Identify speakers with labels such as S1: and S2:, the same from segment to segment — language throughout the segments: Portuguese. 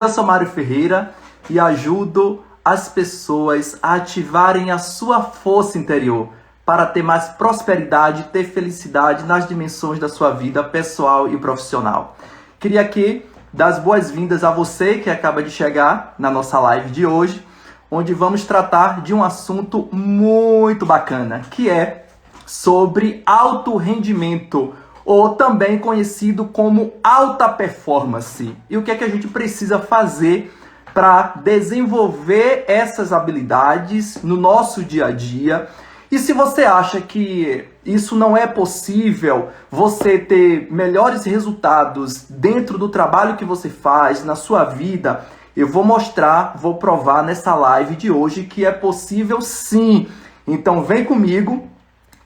S1: Eu sou Mário Ferreira e ajudo as pessoas a ativarem a sua força interior para ter mais prosperidade, ter felicidade nas dimensões da sua vida pessoal e profissional. Queria aqui dar as boas-vindas a você que acaba de chegar na nossa live de hoje, onde vamos tratar de um assunto muito bacana, que é sobre alto rendimento, ou também conhecido como alta performance. E o que é que a gente precisa fazer para desenvolver essas habilidades no nosso dia a dia. E se você acha que isso não é possível, você ter melhores resultados dentro do trabalho que você faz, na sua vida, eu vou mostrar, vou provar nessa live de hoje que é possível sim. Então vem comigo,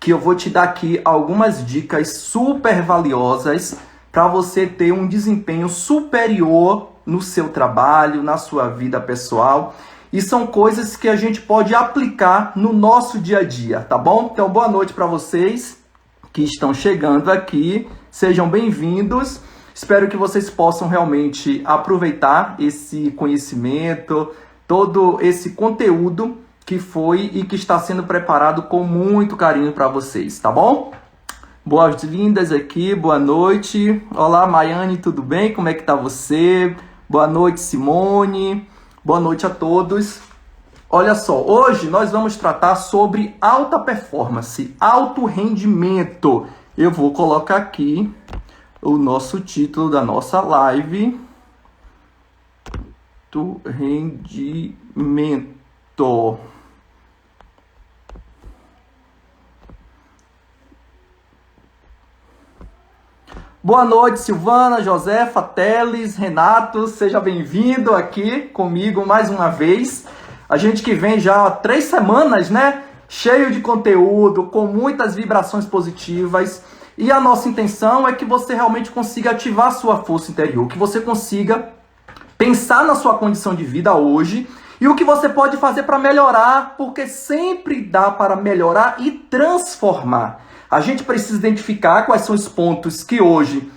S1: que eu vou te dar aqui algumas dicas super valiosas para você ter um desempenho superior no seu trabalho, na sua vida pessoal. E são coisas que a gente pode aplicar no nosso dia a dia, tá bom? Então, boa noite para vocês que estão chegando aqui. Sejam bem-vindos. Espero que vocês possam realmente aproveitar esse conhecimento, todo esse conteúdo que foi e que está sendo preparado com muito carinho para vocês, tá bom? Boas-vindas aqui, boa noite. Olá, Maiane, tudo bem? Como é que tá você? Boa noite, Simone. Boa noite a todos. Olha só, hoje nós vamos tratar sobre alta performance, alto rendimento. Eu vou colocar aqui o nosso título da nossa live. Alto rendimento. Boa noite, Silvana, Josefa, Teles, Renato, seja bem-vindo aqui comigo mais uma vez. A gente que vem já há 3 semanas, né? Cheio de conteúdo, com muitas vibrações positivas. E a nossa intenção é que você realmente consiga ativar a sua força interior, que você consiga pensar na sua condição de vida hoje e o que você pode fazer para melhorar, porque sempre dá para melhorar e transformar. A gente precisa identificar quais são os pontos que hoje,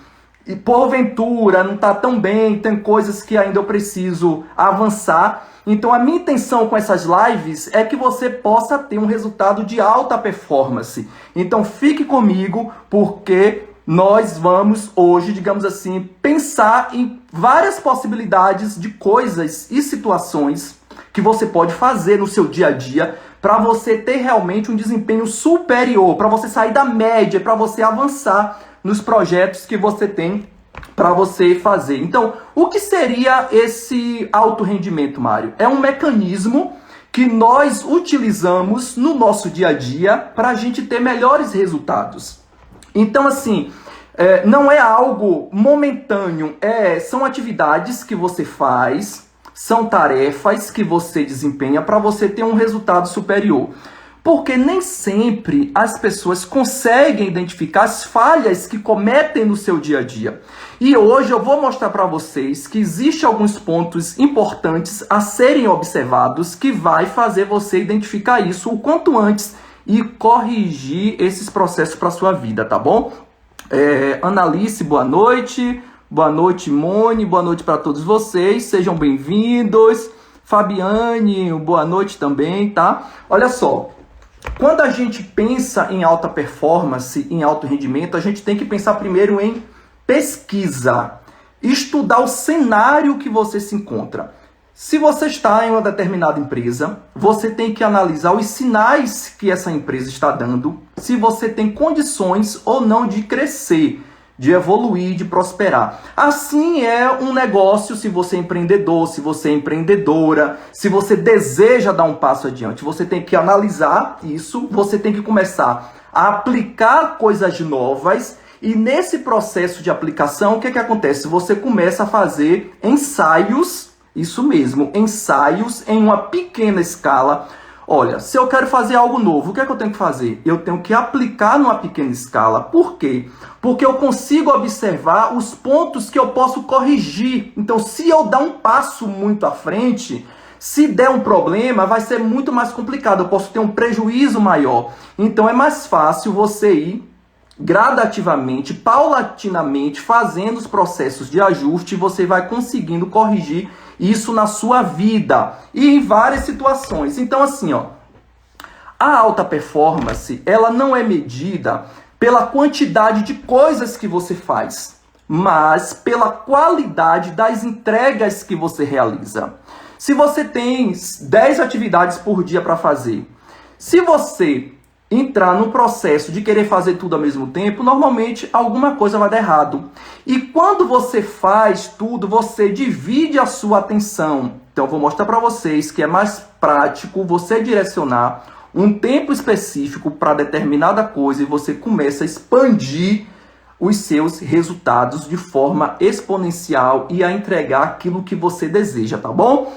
S1: e porventura, não está tão bem, tem coisas que ainda eu preciso avançar. Então a minha intenção com essas lives é que você possa ter um resultado de alta performance. Então fique comigo, porque nós vamos hoje, digamos assim, pensar em várias possibilidades de coisas e situações que você pode fazer no seu dia a dia para você ter realmente um desempenho superior, para você sair da média, para você avançar nos projetos que você tem para você fazer. Então, o que seria esse alto rendimento, Mário? É um mecanismo que nós utilizamos no nosso dia a dia para a gente ter melhores resultados. Então, assim, não é algo momentâneo, são atividades que você faz, são tarefas que você desempenha para você ter um resultado superior. Porque nem sempre as pessoas conseguem identificar as falhas que cometem no seu dia a dia. E hoje eu vou mostrar para vocês que existem alguns pontos importantes a serem observados que vai fazer você identificar isso o quanto antes e corrigir esses processos para a sua vida, tá bom? Analice, boa noite. Boa noite, Mone. Boa noite para todos vocês. Sejam bem-vindos. Fabiane, boa noite também, tá? Olha só, quando a gente pensa em alta performance, em alto rendimento, a gente tem que pensar primeiro em pesquisa. Estudar o cenário que você se encontra. Se você está em uma determinada empresa, você tem que analisar os sinais que essa empresa está dando, se você tem condições ou não de crescer, de evoluir, de prosperar. Assim é um negócio, se você é empreendedor, se você é empreendedora, se você deseja dar um passo adiante, você tem que analisar isso, você tem que começar a aplicar coisas novas, e nesse processo de aplicação, o que acontece? Você começa a fazer ensaios, isso mesmo, ensaios em uma pequena escala. Olha, se eu quero fazer algo novo, o que é que eu tenho que fazer? Eu tenho que aplicar numa pequena escala. Por quê? Porque eu consigo observar os pontos que eu posso corrigir. Então, se eu dar um passo muito à frente, se der um problema, vai ser muito mais complicado. Eu posso ter um prejuízo maior. Então, é mais fácil você ir gradativamente, paulatinamente, fazendo os processos de ajuste, você vai conseguindo corrigir isso na sua vida e em várias situações. Então, assim, ó, a alta performance, ela não é medida pela quantidade de coisas que você faz, mas pela qualidade das entregas que você realiza. Se você tem 10 atividades por dia para fazer, se você entrar no processo de querer fazer tudo ao mesmo tempo, normalmente alguma coisa vai dar errado. E quando você faz tudo, você divide a sua atenção. Então eu vou mostrar para vocês que é mais prático você direcionar um tempo específico para determinada coisa e você começa a expandir os seus resultados de forma exponencial e a entregar aquilo que você deseja, tá bom?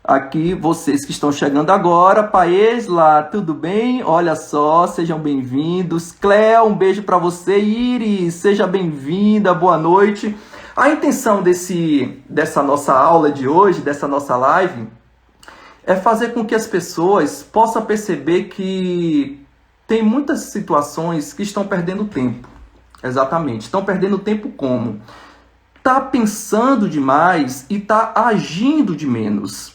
S1: Aqui, vocês que estão chegando agora, Paesla, tudo bem? Olha só, sejam bem-vindos. Cléo, um beijo para você. Iris, seja bem-vinda, boa noite. A intenção dessa nossa aula de hoje, dessa nossa live, é fazer com que as pessoas possam perceber que tem muitas situações que estão perdendo tempo. Exatamente, estão perdendo tempo como? Tá pensando demais e tá agindo de menos.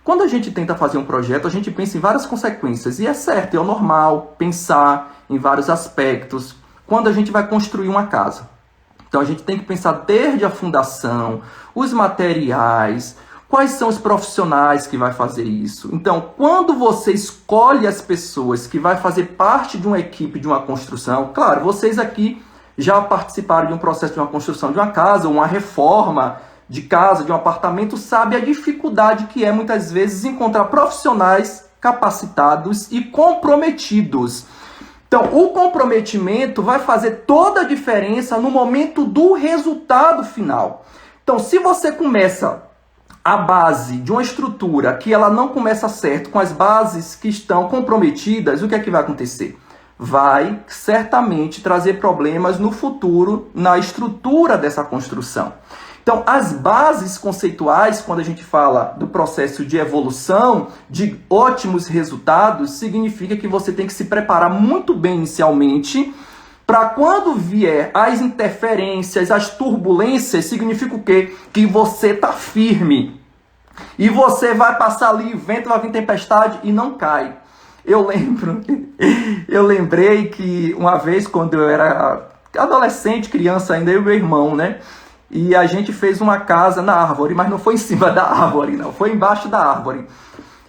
S1: Quando a gente tenta fazer um projeto, a gente pensa em várias consequências. E é certo, é o normal pensar em vários aspectos quando a gente vai construir uma casa. Então a gente tem que pensar desde a fundação, os materiais, quais são os profissionais que vai fazer isso. Então, quando você escolhe as pessoas que vai fazer parte de uma equipe de uma construção, claro, vocês aqui já participaram de um processo de uma construção de uma casa, uma reforma de casa, de um apartamento, sabe a dificuldade que é muitas vezes encontrar profissionais capacitados e comprometidos. Então, o comprometimento vai fazer toda a diferença no momento do resultado final. Então, se você começa a base de uma estrutura que ela não começa certo com as bases que estão comprometidas, o que é que vai acontecer? Vai certamente trazer problemas no futuro na estrutura dessa construção. Então, as bases conceituais, quando a gente fala do processo de evolução, de ótimos resultados, significa que você tem que se preparar muito bem inicialmente, para quando vier as interferências, as turbulências, significa o quê? Que você está firme. E você vai passar ali, vento, vai vir tempestade e não cai. Eu lembrei que uma vez, quando eu era adolescente, criança ainda, eu e meu irmão, né? E a gente fez uma casa na árvore, mas não foi em cima da árvore, não. Foi embaixo da árvore.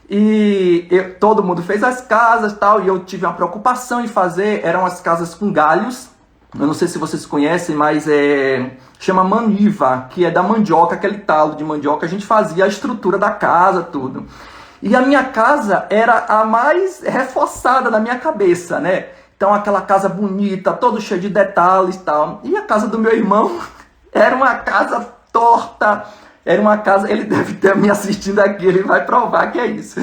S1: E todo mundo fez as casas e tal, e eu tive uma preocupação em fazer, eram as casas com galhos. Eu não sei se vocês conhecem, mas chama maniva, que é da mandioca, aquele talo de mandioca. A gente fazia a estrutura da casa, tudo. E a minha casa era a mais reforçada na minha cabeça, né? Então aquela casa bonita, todo cheio de detalhes e tal. E a casa do meu irmão era uma casa torta, era uma casa, ele deve estar me assistindo aqui, ele vai provar que é isso.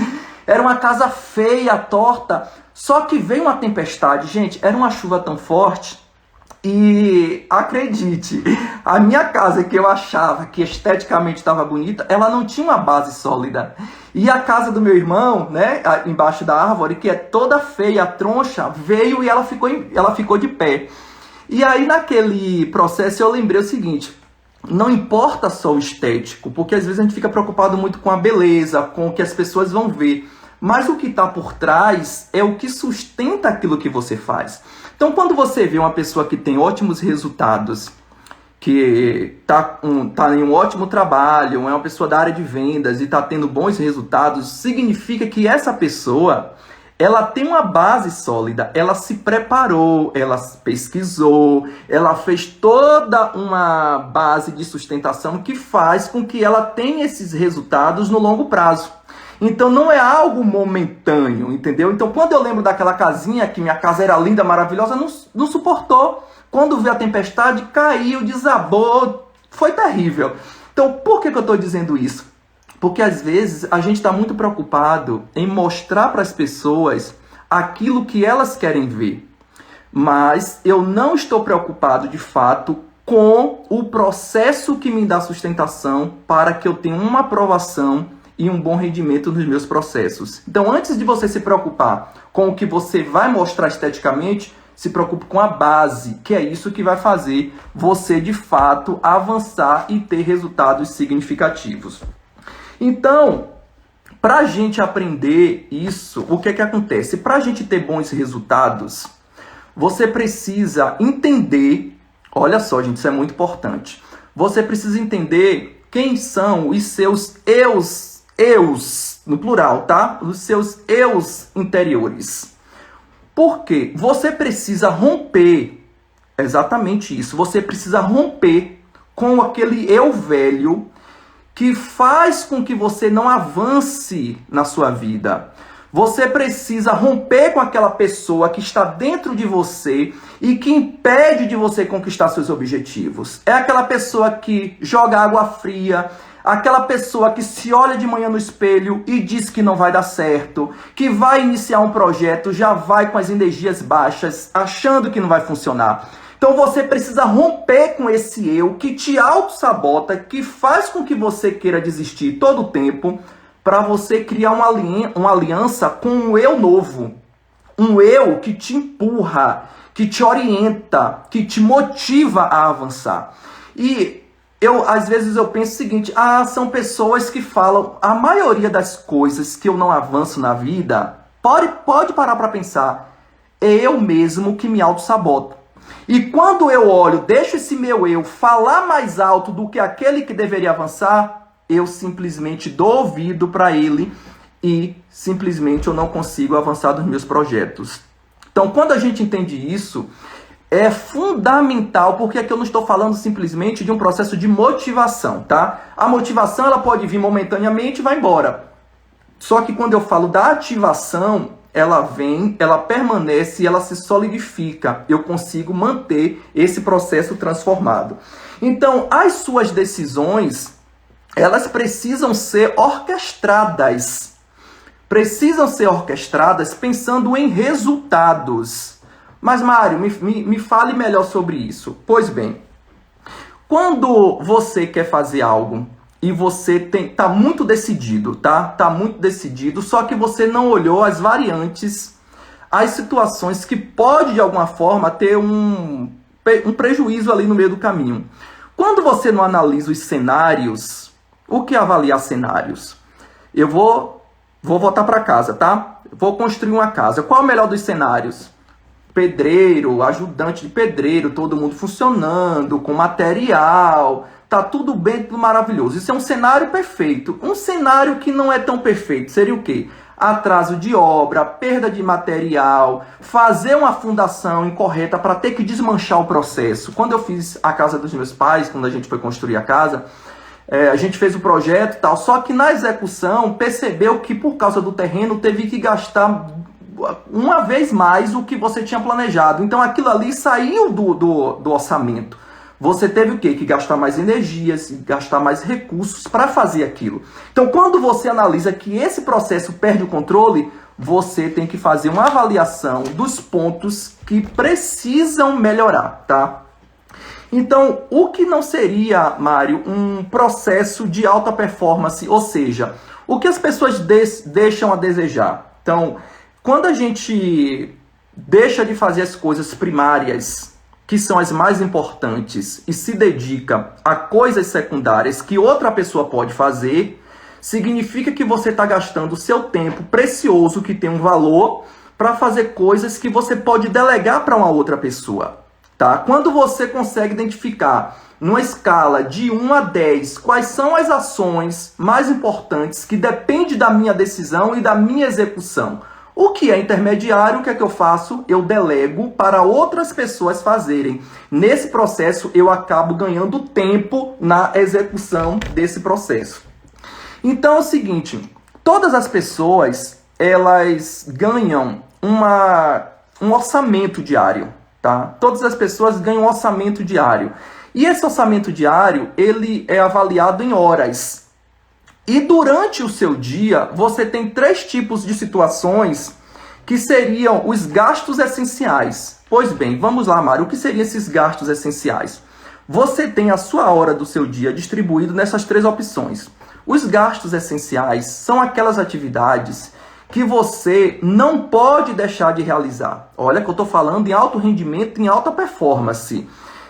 S1: Era uma casa feia, torta, só que veio uma tempestade, gente, era uma chuva tão forte, e acredite, a minha casa que eu achava que esteticamente estava bonita, ela não tinha uma base sólida. E a casa do meu irmão, né, embaixo da árvore, que é toda feia, troncha, veio e ela ficou de pé. E aí, naquele processo, eu lembrei o seguinte: não importa só o estético, porque às vezes a gente fica preocupado muito com a beleza, com o que as pessoas vão ver. Mas o que está por trás é o que sustenta aquilo que você faz. Então, quando você vê uma pessoa que tem ótimos resultados, que está em um ótimo trabalho, é uma pessoa da área de vendas e está tendo bons resultados, significa que essa pessoa, ela tem uma base sólida, ela se preparou, ela pesquisou, ela fez toda uma base de sustentação que faz com que ela tenha esses resultados no longo prazo. Então não é algo momentâneo, entendeu? Então quando eu lembro daquela casinha, que minha casa era linda, maravilhosa, não suportou. Quando veio a tempestade, caiu, desabou, foi terrível. Então por que eu estou dizendo isso? Porque às vezes a gente está muito preocupado em mostrar para as pessoas aquilo que elas querem ver. Mas eu não estou preocupado de fato com o processo que me dá sustentação para que eu tenha uma aprovação e um bom rendimento nos meus processos. Então, antes de você se preocupar com o que você vai mostrar esteticamente, se preocupe com a base, que é isso que vai fazer você, de fato, avançar e ter resultados significativos. Então, para a gente aprender isso, o que é que acontece? Para a gente ter bons resultados, você precisa entender, olha só, gente, isso é muito importante. Você precisa entender quem são os seus eus, no plural, tá? Os seus eus interiores. Por quê? Você precisa romper, exatamente isso, você precisa romper com aquele eu velho que faz com que você não avance na sua vida. Você precisa romper com aquela pessoa que está dentro de você e que impede de você conquistar seus objetivos. É aquela pessoa que joga água fria, aquela pessoa que se olha de manhã no espelho e diz que não vai dar certo, que vai iniciar um projeto, já vai com as energias baixas, achando que não vai funcionar. Então você precisa romper com esse eu que te auto-sabota, que faz com que você queira desistir todo o tempo, para você criar uma aliança com um eu novo. Um eu que te empurra, que te orienta, que te motiva a avançar. E às vezes eu penso o seguinte, são pessoas que falam, a maioria das coisas que eu não avanço na vida, pode parar para pensar, é eu mesmo que me auto-saboto. E quando eu olho, deixo esse meu eu falar mais alto do que aquele que deveria avançar, eu simplesmente dou ouvido para ele e simplesmente eu não consigo avançar nos meus projetos. Então, quando a gente entende isso, é fundamental, porque aqui eu não estou falando simplesmente de um processo de motivação, tá? A motivação ela pode vir momentaneamente e vai embora. Só que quando eu falo da ativação, ela vem, ela permanece e ela se solidifica. Eu consigo manter esse processo transformado. Então, as suas decisões, elas precisam ser orquestradas. Precisam ser orquestradas pensando em resultados. Mas, Mário, me fale melhor sobre isso. Pois bem, quando você quer fazer algo e você tá muito decidido, tá? Tá muito decidido, só que você não olhou as variantes, as situações que pode, de alguma forma, ter um prejuízo ali no meio do caminho. Quando você não analisa os cenários, o que é avaliar cenários? Eu vou voltar para casa, tá? Vou construir uma casa. Qual é o melhor dos cenários? Pedreiro, ajudante de pedreiro, todo mundo funcionando, com material, tá tudo bem, tudo maravilhoso. Isso é um cenário perfeito. Um cenário que não é tão perfeito seria o quê? Atraso de obra, perda de material, fazer uma fundação incorreta para ter que desmanchar o processo. Quando eu fiz a casa dos meus pais, quando a gente foi construir a casa, a gente fez o projeto e tal, só que na execução percebeu que por causa do terreno teve que gastar uma vez mais o que você tinha planejado. Então aquilo ali saiu do orçamento. Você teve o quê? Que gastar mais energias, gastar mais recursos para fazer aquilo. Então quando você analisa que esse processo perde o controle, você tem que fazer uma avaliação dos pontos que precisam melhorar, tá? Então, o que não seria, Mário, um processo de alta performance? Ou seja, o que as pessoas deixam a desejar? Então, quando a gente deixa de fazer as coisas primárias, que são as mais importantes, e se dedica a coisas secundárias que outra pessoa pode fazer, significa que você está gastando o seu tempo precioso, que tem um valor, para fazer coisas que você pode delegar para uma outra pessoa. Tá? Quando você consegue identificar, numa escala de 1 a 10, quais são as ações mais importantes que dependem da minha decisão e da minha execução. O que é intermediário, o que é que eu faço? Eu delego para outras pessoas fazerem. Nesse processo, eu acabo ganhando tempo na execução desse processo. Então é o seguinte, todas as pessoas, elas ganham um orçamento diário. Tá? Todas as pessoas ganham um orçamento diário. E esse orçamento diário, ele é avaliado em horas. E durante o seu dia, você tem 3 tipos de situações que seriam os gastos essenciais. Pois bem, vamos lá, Mário. O que seriam esses gastos essenciais? Você tem a sua hora do seu dia distribuído nessas 3 opções. Os gastos essenciais são aquelas atividades que você não pode deixar de realizar. Olha que eu estou falando em alto rendimento, em alta performance.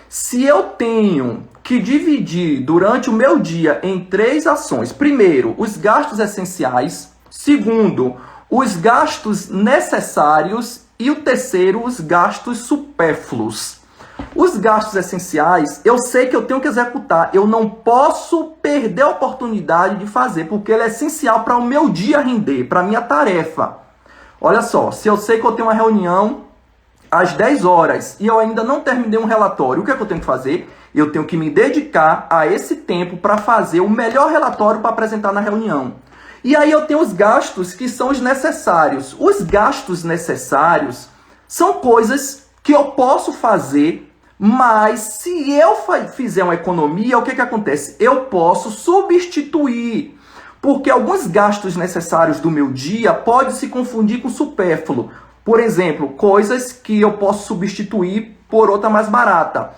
S1: Se eu tenho que dividir durante o meu dia em 3 ações. Primeiro, os gastos essenciais. Segundo, os gastos necessários. E o terceiro, os gastos supérfluos. Os gastos essenciais, eu sei que eu tenho que executar. Eu não posso perder a oportunidade de fazer, porque ele é essencial para o meu dia render, para a minha tarefa. Olha só, se eu sei que eu tenho uma reunião às 10 horas e eu ainda não terminei um relatório, o que é que eu tenho que fazer? Eu tenho que me dedicar a esse tempo para fazer o melhor relatório para apresentar na reunião. E aí eu tenho os gastos que são os necessários. Os gastos necessários são coisas que eu posso fazer, mas se eu fizer uma economia, o que acontece? Eu posso substituir, porque alguns gastos necessários do meu dia podem se confundir com supérfluo. Por exemplo, coisas que eu posso substituir por outra mais barata.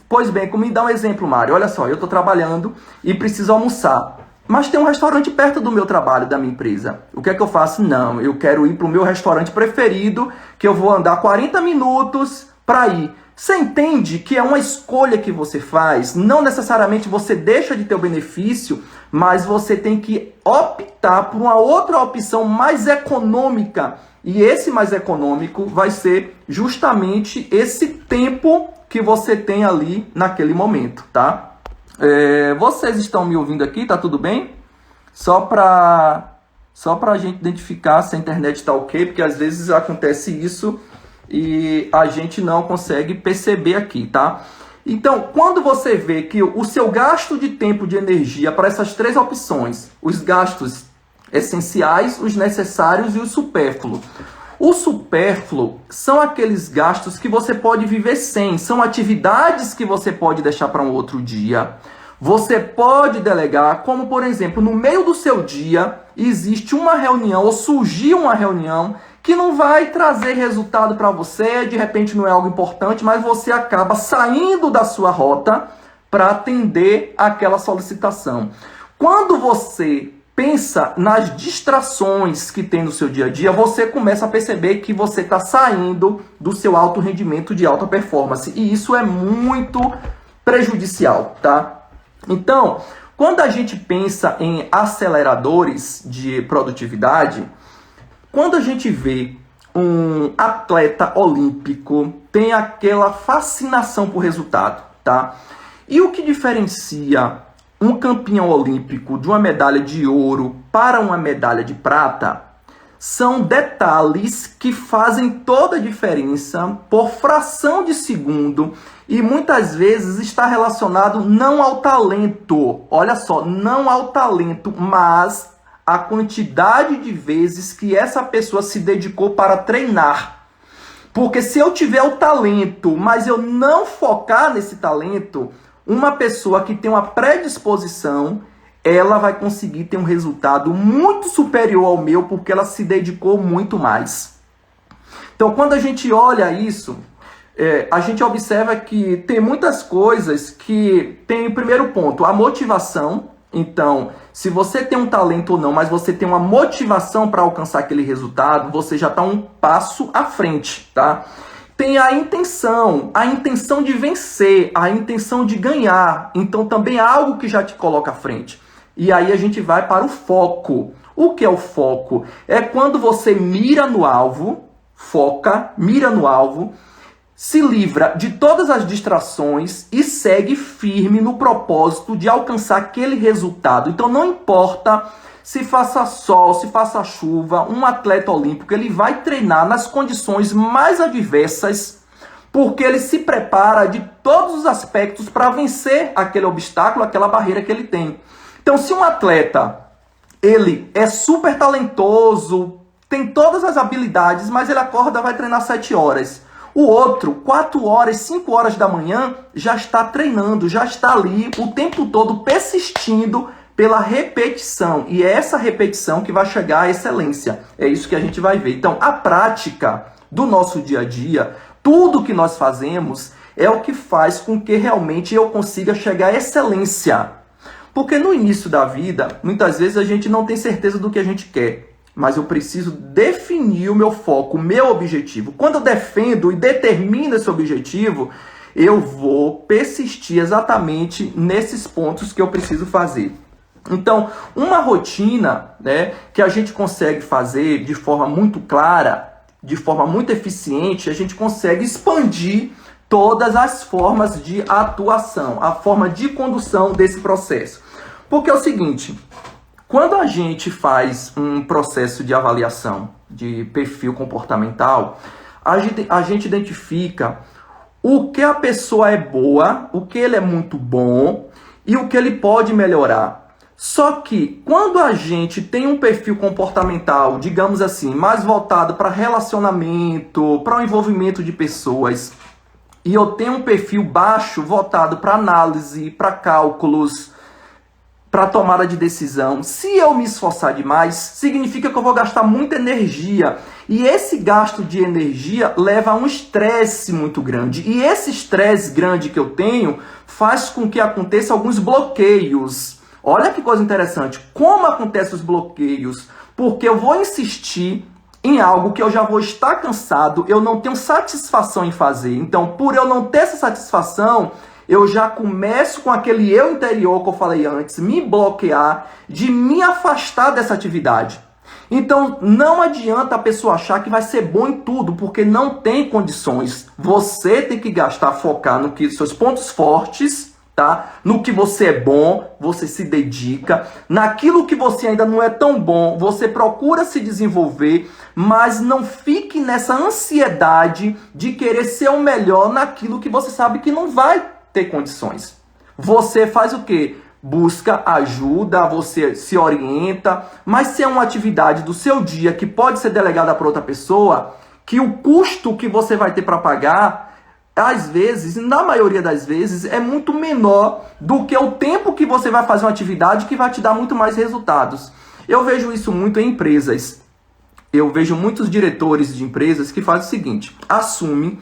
S1: Pois bem, como me dá um exemplo, Mário. Olha só, eu estou trabalhando e preciso almoçar. Mas tem um restaurante perto do meu trabalho, da minha empresa. O que é que eu faço? Não, eu quero ir para o meu restaurante preferido, que eu vou andar 40 minutos para ir. Você entende que é uma escolha que você faz? Não necessariamente você deixa de ter o benefício, mas você tem que optar por uma outra opção mais econômica. E esse mais econômico vai ser justamente esse tempo que você tem ali naquele momento, tá? Vocês estão me ouvindo aqui? Tá tudo bem? Só para a gente identificar se a internet está ok, porque às vezes acontece isso e a gente não consegue perceber aqui, tá? Então, quando você vê que o seu gasto de tempo, de energia para essas 3 opções, os gastos essenciais, os necessários e o supérfluo. O supérfluo são aqueles gastos que você pode viver sem, são atividades que você pode deixar para um outro dia. Você pode delegar, como por exemplo, no meio do seu dia existe uma reunião ou surgiu uma reunião que não vai trazer resultado para você, de repente não é algo importante, mas você acaba saindo da sua rota para atender aquela solicitação. Quando você pensa nas distrações que tem no seu dia a dia, você começa a perceber que você está saindo do seu alto rendimento de alta performance. E isso é muito prejudicial, tá? Então, quando a gente pensa em aceleradores de produtividade, quando a gente vê um atleta olímpico, tem aquela fascinação por resultado, tá? E o que diferencia um campeão olímpico de uma medalha de ouro para uma medalha de prata são detalhes que fazem toda a diferença por fração de segundo e muitas vezes está relacionado não ao talento, olha só, não ao talento, mas a quantidade de vezes que essa pessoa se dedicou para treinar. Porque se eu tiver o talento, mas eu não focar nesse talento, uma pessoa que tem uma predisposição, ela vai conseguir ter um resultado muito superior ao meu, porque ela se dedicou muito mais. Então, quando a gente olha isso, a gente observa que tem muitas coisas que tem, primeiro ponto, a motivação. Então, se você tem um talento ou não, mas você tem uma motivação para alcançar aquele resultado, você já está um passo à frente, tá? Tem a intenção de vencer, a intenção de ganhar. Então, também é algo que já te coloca à frente. E aí a gente vai para o foco. O que é o foco? É quando você mira no alvo, foca, mira no alvo, se livra de todas as distrações e segue firme no propósito de alcançar aquele resultado. Então não importa se faça sol, se faça chuva, um atleta olímpico, ele vai treinar nas condições mais adversas, porque ele se prepara de todos os aspectos para vencer aquele obstáculo, aquela barreira que ele tem. Então, se um atleta, ele é super talentoso, tem todas as habilidades, mas ele acorda e vai treinar 7 horas. O outro, 4 horas, 5 horas da manhã, já está treinando, já está ali o tempo todo persistindo pela repetição. E é essa repetição que vai chegar à excelência. É isso que a gente vai ver. Então, a prática do nosso dia a dia, tudo que nós fazemos, é o que faz com que realmente eu consiga chegar à excelência. Porque no início da vida, muitas vezes a gente não tem certeza do que a gente quer. mas eu preciso definir o meu foco, o meu objetivo. Quando eu defendo e determino esse objetivo, eu vou persistir exatamente nesses pontos que eu preciso fazer. Então, uma rotina, né, que a gente consegue fazer de forma muito clara, de forma muito eficiente, a gente consegue expandir todas as formas de atuação, a forma de condução desse processo. Porque é o seguinte, quando a gente faz um processo de avaliação de perfil comportamental, a gente identifica o que a pessoa é boa, o que ele é muito bom e o que ele pode melhorar. Só que quando a gente tem um perfil comportamental, digamos assim, mais voltado para relacionamento, para o envolvimento de pessoas, e eu tenho um perfil baixo voltado para análise, para cálculos, para tomada de decisão, se eu me esforçar demais, significa que eu vou gastar muita energia. E esse gasto de energia leva a um estresse muito grande. E esse estresse grande que eu tenho faz com que aconteça alguns bloqueios. Olha que coisa interessante. Como acontecem os bloqueios? Porque eu vou insistir em algo que eu já vou estar cansado, eu não tenho satisfação em fazer. Então, por eu não ter essa satisfação, eu já começo com aquele eu interior que eu falei antes, me bloquear, de me afastar dessa atividade. Então, não adianta a pessoa achar que vai ser bom em tudo, porque não tem condições. Você tem que focar no que seus pontos fortes, tá? No que você é bom, você se dedica. Naquilo que você ainda não é tão bom, você procura se desenvolver, mas não fique nessa ansiedade de querer ser o melhor naquilo que você sabe que não vai ter condições. Você faz o quê? Busca ajuda, você se orienta, mas se é uma atividade do seu dia que pode ser delegada para outra pessoa, que o custo que você vai ter para pagar, às vezes, na maioria das vezes, é muito menor do que o tempo que você vai fazer uma atividade que vai te dar muito mais resultados. Eu vejo isso muito em empresas. Eu vejo muitos diretores de empresas que fazem o seguinte, assumem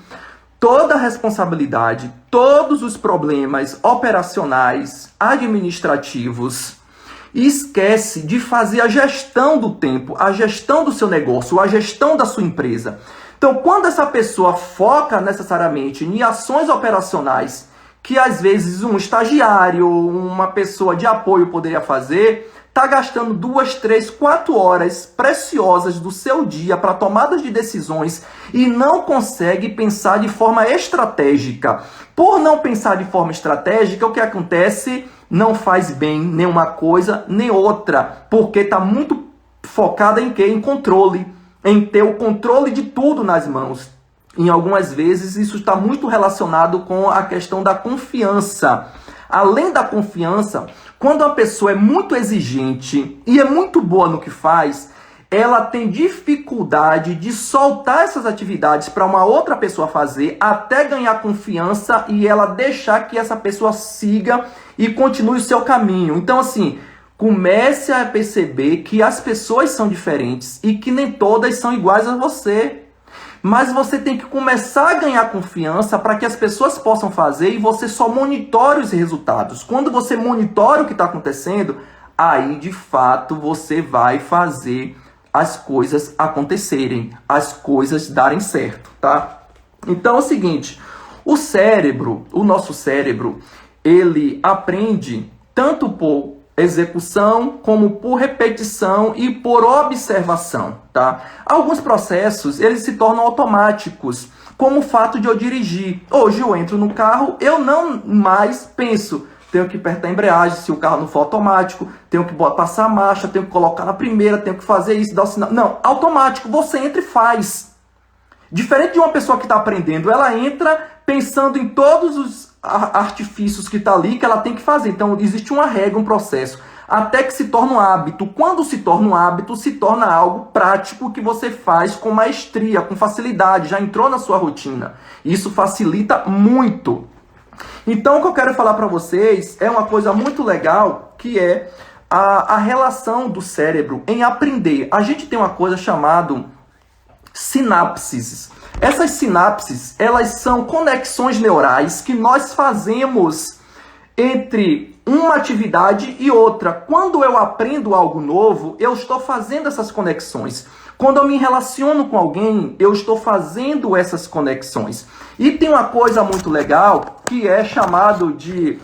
S1: toda a responsabilidade, todos os problemas operacionais, administrativos, e esquece de fazer a gestão do tempo, a gestão do seu negócio, a gestão da sua empresa. Então, quando essa pessoa foca necessariamente em ações operacionais, que às vezes um estagiário, uma pessoa de apoio poderia fazer, está gastando 2, 3, 4 horas preciosas do seu dia para tomadas de decisões e não consegue pensar de forma estratégica. Por não pensar de forma estratégica, o que acontece? Não faz bem nenhuma coisa nem outra, porque está muito focada em quê? Em controle, em ter o controle de tudo nas mãos. Em algumas vezes isso está muito relacionado com a questão da confiança. Além da confiança, quando a pessoa é muito exigente e é muito boa no que faz, ela tem dificuldade de soltar essas atividades para uma outra pessoa fazer até ganhar confiança e ela deixar que essa pessoa siga e continue o seu caminho. Então, assim, comece a perceber que as pessoas são diferentes e que nem todas são iguais a você. Mas você tem que começar a ganhar confiança para que as pessoas possam fazer e você só monitore os resultados. Quando você monitora o que está acontecendo, aí de fato você vai fazer as coisas acontecerem, as coisas darem certo, tá? Então é o seguinte, o nosso cérebro, ele aprende tanto por execução, como por repetição e por observação, tá? Alguns processos, eles se tornam automáticos, como o fato de eu dirigir. Hoje eu entro no carro, eu não mais penso, tenho que apertar a embreagem se o carro não for automático, tenho que passar a marcha, tenho que colocar na primeira, tenho que fazer isso, dar o sinal. Não, automático, você entra e faz. Diferente de uma pessoa que está aprendendo, ela entra pensando em todos os artifícios que está ali, que ela tem que fazer. Então, existe uma regra, um processo, até que se torna um hábito. Quando se torna um hábito, se torna algo prático que você faz com maestria, com facilidade, já entrou na sua rotina. Isso facilita muito. Então, o que eu quero falar para vocês é uma coisa muito legal, que é a relação do cérebro em aprender. A gente tem uma coisa chamada sinapses. Essas sinapses, elas são conexões neurais que nós fazemos entre uma atividade e outra. Quando eu aprendo algo novo, eu estou fazendo essas conexões. Quando eu me relaciono com alguém, eu estou fazendo essas conexões. E tem uma coisa muito legal que é chamado de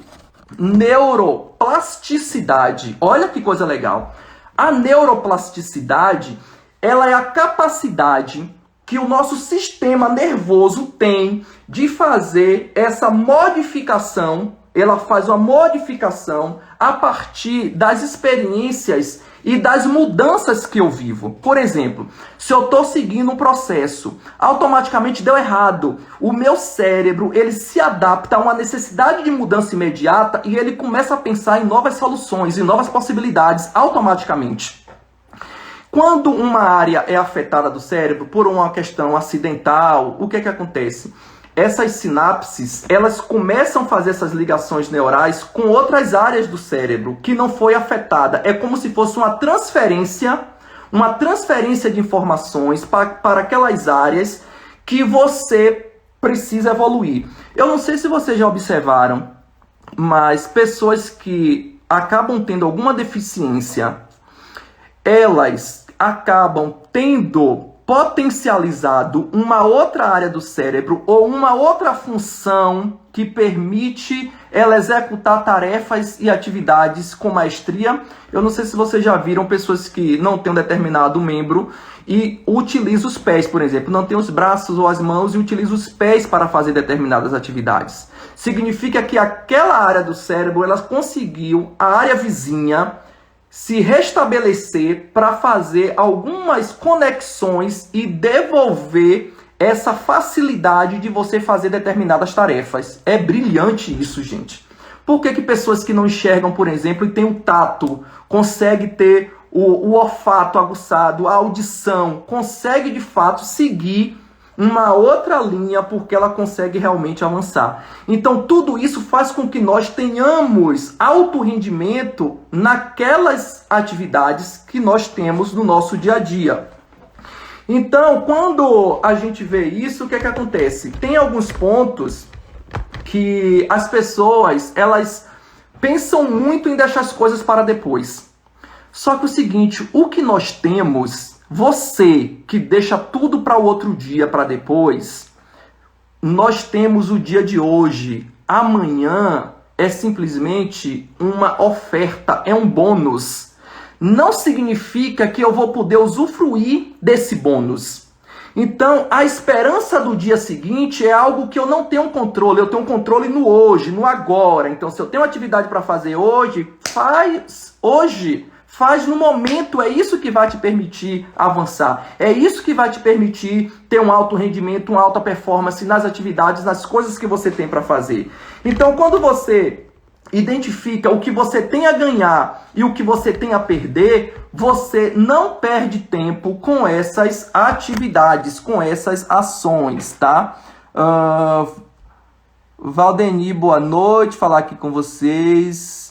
S1: neuroplasticidade. Olha que coisa legal. A neuroplasticidade, ela é a capacidade que o nosso sistema nervoso tem de fazer essa modificação. Ela faz uma modificação a partir das experiências e das mudanças que eu vivo. Por exemplo, se eu estou seguindo um processo, automaticamente deu errado. O meu cérebro, ele se adapta a uma necessidade de mudança imediata e ele começa a pensar em novas soluções, em novas possibilidades, automaticamente. Quando uma área é afetada do cérebro por uma questão acidental, o que acontece? Essas sinapses, elas começam a fazer essas ligações neurais com outras áreas do cérebro que não foi afetada. É como se fosse uma transferência de informações para aquelas áreas que você precisa evoluir. Eu não sei se vocês já observaram, mas pessoas que acabam tendo alguma deficiência, elas acabam tendo potencializado uma outra área do cérebro ou uma outra função que permite ela executar tarefas e atividades com maestria. Eu não sei se vocês já viram pessoas que não têm um determinado membro e utilizam os pés, por exemplo. Não tem os braços ou as mãos e utilizam os pés para fazer determinadas atividades. Significa que aquela área do cérebro, ela conseguiu, a área vizinha, se restabelecer para fazer algumas conexões e devolver essa facilidade de você fazer determinadas tarefas. É brilhante isso, gente. Por que pessoas que não enxergam, por exemplo, e têm o tato, conseguem ter o olfato aguçado, a audição, consegue de fato seguir uma outra linha porque ela consegue realmente avançar. Então tudo isso faz com que nós tenhamos alto rendimento naquelas atividades que nós temos no nosso dia a dia. Então, quando a gente vê isso, o que acontece? Tem alguns pontos que as pessoas, elas pensam muito em deixar as coisas para depois. Só que o seguinte, o que nós temos, você que deixa tudo para o outro dia, para depois, nós temos o dia de hoje. Amanhã é simplesmente uma oferta, é um bônus. Não significa que eu vou poder usufruir desse bônus. Então, a esperança do dia seguinte é algo que eu não tenho controle. Eu tenho controle no hoje, no agora. Então, se eu tenho atividade para fazer hoje, faz hoje. Faz no momento, é isso que vai te permitir avançar. É isso que vai te permitir ter um alto rendimento, uma alta performance nas atividades, nas coisas que você tem para fazer. Então, quando você identifica o que você tem a ganhar e o que você tem a perder, você não perde tempo com essas atividades, com essas ações, tá? Valdeni, boa noite, falar aqui com vocês.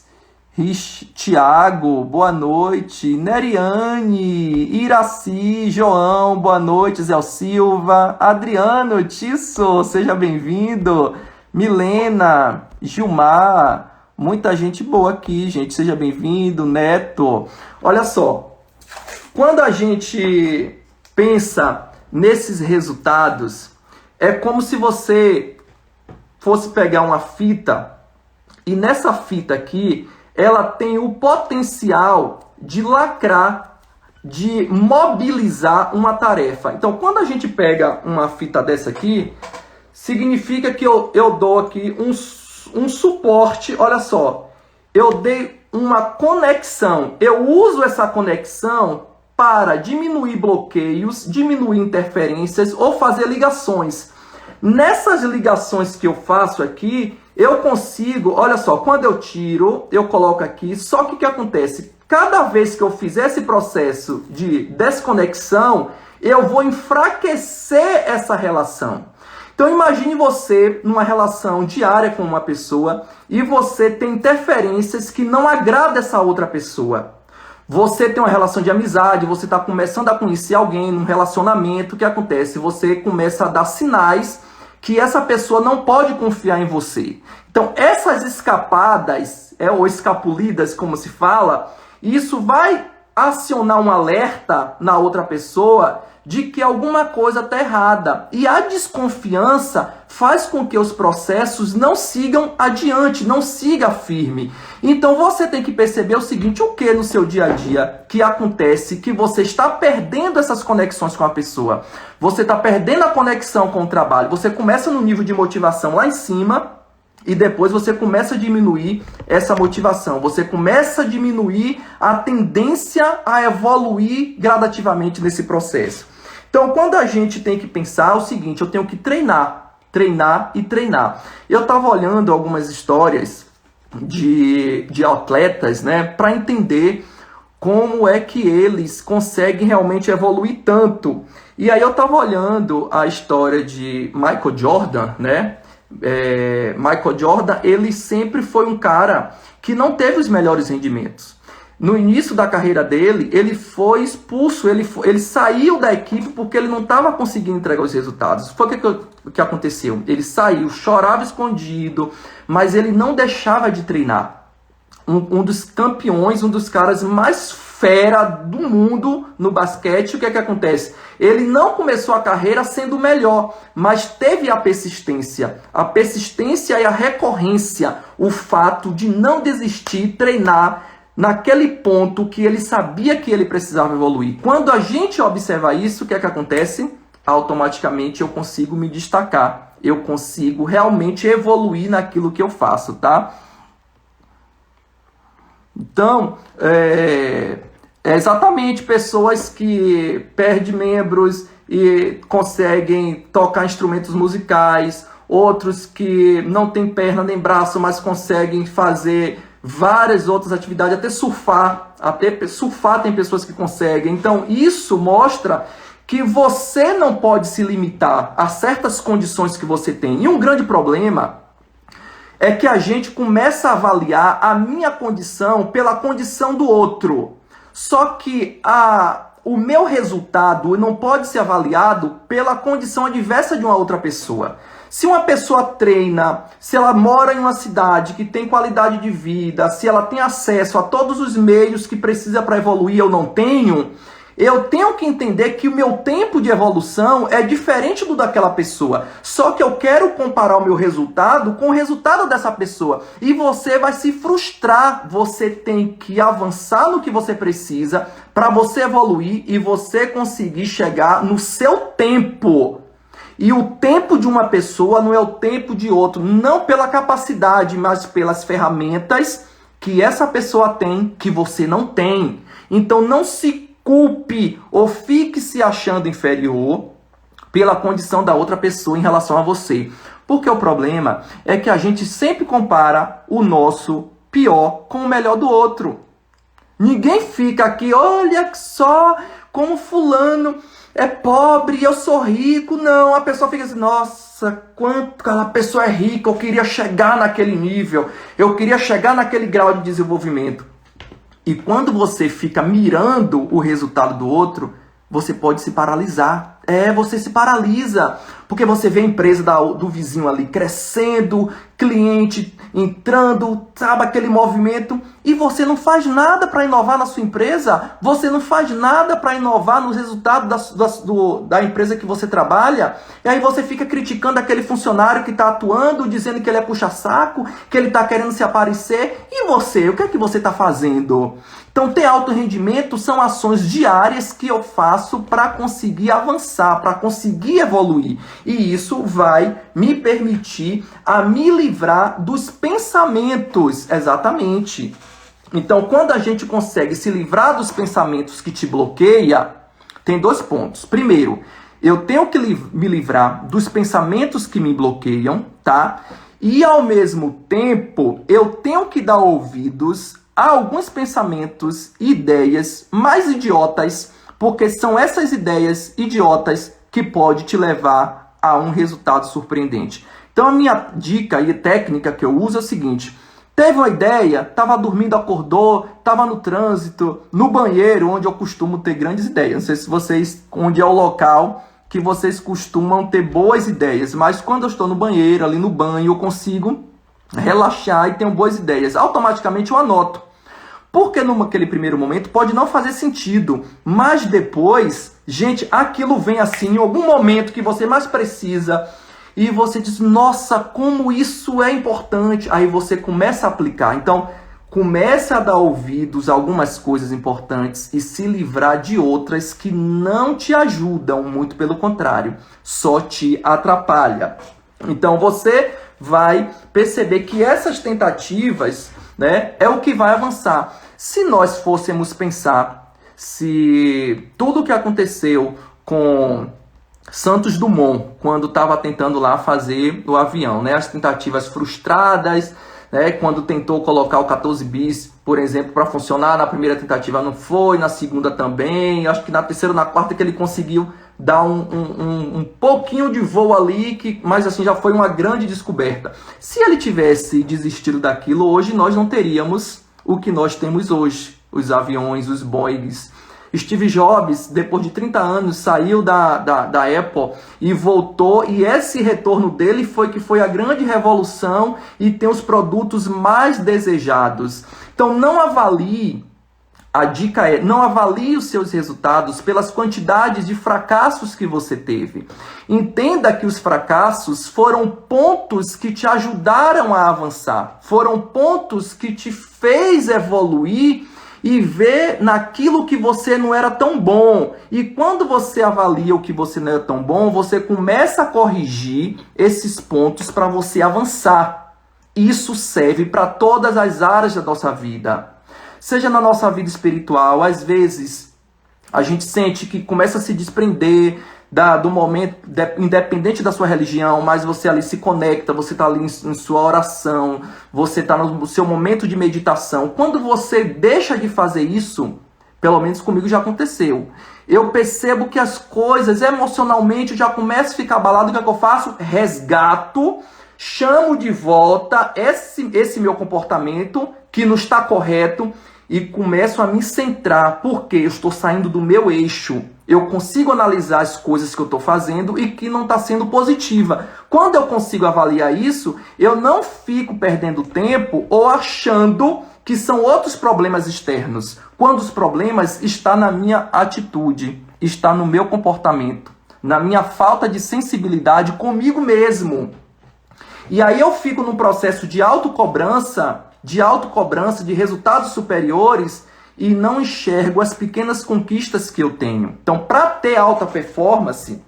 S1: Tiago, boa noite. Neriane, Iraci, João, boa noite. Zé Silva, Adriano, Tisso, seja bem-vindo. Milena, Gilmar, muita gente boa aqui, gente, seja bem-vindo. Neto, olha só, quando a gente pensa nesses resultados, é como se você fosse pegar uma fita e nessa fita aqui, ela tem o potencial de lacrar, de mobilizar uma tarefa. Então, quando a gente pega uma fita dessa aqui, significa que eu dou aqui um suporte, olha só. Eu dei uma conexão. Eu uso essa conexão para diminuir bloqueios, diminuir interferências ou fazer ligações. Nessas ligações que eu faço aqui, eu consigo, olha só, quando eu tiro, eu coloco aqui, só que o que acontece? Cada vez que eu fizer esse processo de desconexão, eu vou enfraquecer essa relação. Então imagine você numa relação diária com uma pessoa e você tem interferências que não agradam essa outra pessoa. Você tem uma relação de amizade, você está começando a conhecer alguém num relacionamento, o que acontece? Você começa a dar sinais que essa pessoa não pode confiar em você. Então, essas escapadas, ou escapulidas, como se fala, isso vai acionar um alerta na outra pessoa de que alguma coisa está errada. E a desconfiança faz com que os processos não sigam adiante, não siga firme. Então você tem que perceber o seguinte: o que no seu dia a dia que acontece que você está perdendo essas conexões com a pessoa? Você está perdendo a conexão com o trabalho. Você começa no nível de motivação lá em cima e depois você começa a diminuir essa motivação. Você começa a diminuir a tendência a evoluir gradativamente nesse processo. Então, quando a gente tem que pensar o seguinte: eu tenho que treinar e treinar. Eu estava olhando algumas histórias de atletas, né, para entender como é que eles conseguem realmente evoluir tanto. E aí eu estava olhando a história de Michael Jordan, né? Michael Jordan, ele sempre foi um cara que não teve os melhores rendimentos. No início da carreira dele, ele foi expulso, ele saiu da equipe porque ele não estava conseguindo entregar os resultados. Foi o que aconteceu? Ele saiu, chorava escondido, mas ele não deixava de treinar. Um dos campeões, um dos caras mais fera do mundo no basquete, o que é que acontece? Ele não começou a carreira sendo o melhor, mas teve a persistência e a recorrência, o fato de não desistir, treinar naquele ponto que ele sabia que ele precisava evoluir. Quando a gente observa isso, o que é que acontece? Automaticamente eu consigo me destacar, eu consigo realmente evoluir naquilo que eu faço, tá? Então, exatamente pessoas que perdem membros e conseguem tocar instrumentos musicais, outros que não têm perna nem braço, mas conseguem fazer várias outras atividades, até surfar tem pessoas que conseguem. Então, isso mostra que você não pode se limitar a certas condições que você tem. E um grande problema é que a gente começa a avaliar a minha condição pela condição do outro. Só que o meu resultado não pode ser avaliado pela condição adversa de uma outra pessoa. Se uma pessoa treina, se ela mora em uma cidade que tem qualidade de vida, se ela tem acesso a todos os meios que precisa para evoluir, eu não tenho, eu tenho que entender que o meu tempo de evolução é diferente do daquela pessoa. Só que eu quero comparar o meu resultado com o resultado dessa pessoa. E você vai se frustrar. Você tem que avançar no que você precisa para você evoluir e você conseguir chegar no seu tempo. E o tempo de uma pessoa não é o tempo de outro. Não pela capacidade, mas pelas ferramentas que essa pessoa tem que você não tem. Então não se culpe ou fique se achando inferior pela condição da outra pessoa em relação a você. Porque o problema é que a gente sempre compara o nosso pior com o melhor do outro. Ninguém fica aqui, olha só como fulano é pobre e eu sou rico. Não, a pessoa fica assim, nossa, quanto aquela pessoa é rica, eu queria chegar naquele nível, eu queria chegar naquele grau de desenvolvimento. E quando você fica mirando o resultado do outro, você pode se paralisar. Você se paralisa. Porque você vê a empresa do vizinho ali crescendo, cliente entrando, sabe, aquele movimento, e você não faz nada para inovar na sua empresa, você não faz nada para inovar nos resultados da empresa que você trabalha, e aí você fica criticando aquele funcionário que está atuando, dizendo que ele é puxa-saco, que ele está querendo se aparecer, e você, o que é que você está fazendo? Então, ter alto rendimento são ações diárias que eu faço para conseguir avançar, para conseguir evoluir. E isso vai me permitir a me livrar dos pensamentos, exatamente. Então, quando a gente consegue se livrar dos pensamentos que te bloqueiam, tem dois pontos. Primeiro, eu tenho que me livrar dos pensamentos que me bloqueiam, tá? E, ao mesmo tempo, eu tenho que dar ouvidos a alguns pensamentos e ideias mais idiotas, porque são essas ideias idiotas que podem te levar a um resultado surpreendente. Então a minha dica e técnica que eu uso é o seguinte: teve uma ideia, estava dormindo, acordou, estava no trânsito, no banheiro, onde eu costumo ter grandes ideias. Não sei se vocês, onde é o local que vocês costumam ter boas ideias, mas quando eu estou no banheiro, ali no banho, eu consigo relaxar e tenho boas ideias. Automaticamente eu anoto. Porque naquele primeiro momento pode não fazer sentido, mas depois, gente, aquilo vem assim, em algum momento que você mais precisa, e você diz, nossa, como isso é importante. Aí você começa a aplicar. Então, comece a dar ouvidos a algumas coisas importantes e se livrar de outras que não te ajudam, muito pelo contrário, só te atrapalha. Então, você vai perceber que essas tentativas, né, é o que vai avançar. Se nós fôssemos pensar se tudo o que aconteceu com Santos Dumont, quando estava tentando lá fazer o avião, né, as tentativas frustradas, né, quando tentou colocar o 14 bis, por exemplo, para funcionar, na primeira tentativa não foi, na segunda também, acho que na terceira ou na quarta que ele conseguiu dar um pouquinho de voo ali, mas assim já foi uma grande descoberta. Se ele tivesse desistido daquilo, hoje nós não teríamos o que nós temos hoje, os aviões, os Boeings. Steve Jobs, depois de 30 anos, saiu da Apple e voltou, e esse retorno dele foi a grande revolução e tem os produtos mais desejados. Então não avalie, a dica é, não avalie os seus resultados pelas quantidades de fracassos que você teve. Entenda que os fracassos foram pontos que te ajudaram a avançar, foram pontos que te fez evoluir e ver naquilo que você não era tão bom. E quando você avalia o que você não era tão bom, você começa a corrigir esses pontos para você avançar. Isso serve para todas as áreas da nossa vida. Seja na nossa vida espiritual, às vezes a gente sente que começa a se desprender do momento, independente da sua religião, mas você ali se conecta, você está ali em sua oração, você está no seu momento de meditação. Quando você deixa de fazer isso, pelo menos comigo já aconteceu, eu percebo que as coisas emocionalmente eu já começo a ficar abalado. O que é que eu faço? Resgato, chamo de volta esse meu comportamento que não está correto e começo a me centrar, porque eu estou saindo do meu eixo. Eu consigo analisar as coisas que eu estou fazendo e que não está sendo positiva. Quando eu consigo avaliar isso, eu não fico perdendo tempo ou achando que são outros problemas externos. Quando os problemas estão na minha atitude, está no meu comportamento, na minha falta de sensibilidade comigo mesmo. E aí eu fico num processo de autocobrança, de resultados superiores, e não enxergo as pequenas conquistas que eu tenho. Então, para ter alta performance,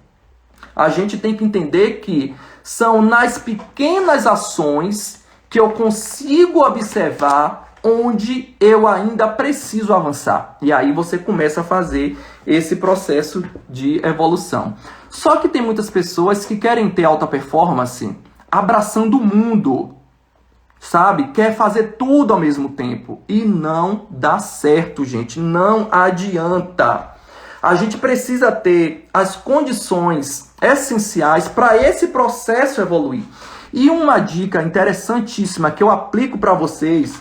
S1: a gente tem que entender que são nas pequenas ações que eu consigo observar onde eu ainda preciso avançar. E aí você começa a fazer esse processo de evolução. Só que tem muitas pessoas que querem ter alta performance abraçando o mundo, sabe? Quer fazer tudo ao mesmo tempo. E não dá certo, gente. Não adianta. A gente precisa ter as condições essenciais para esse processo evoluir. E uma dica interessantíssima que eu aplico para vocês,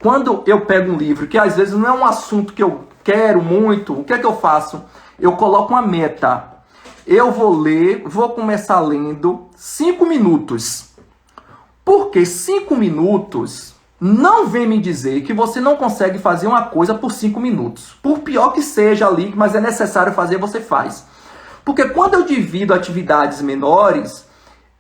S1: quando eu pego um livro, que às vezes não é um assunto que eu quero muito, o que é que eu faço? Eu coloco uma meta. Eu vou ler, vou começar lendo 5 minutos. Porque 5 minutos não vem me dizer que você não consegue fazer uma coisa por 5 minutos. Por pior que seja ali, mas é necessário fazer, você faz. Porque quando eu divido atividades menores,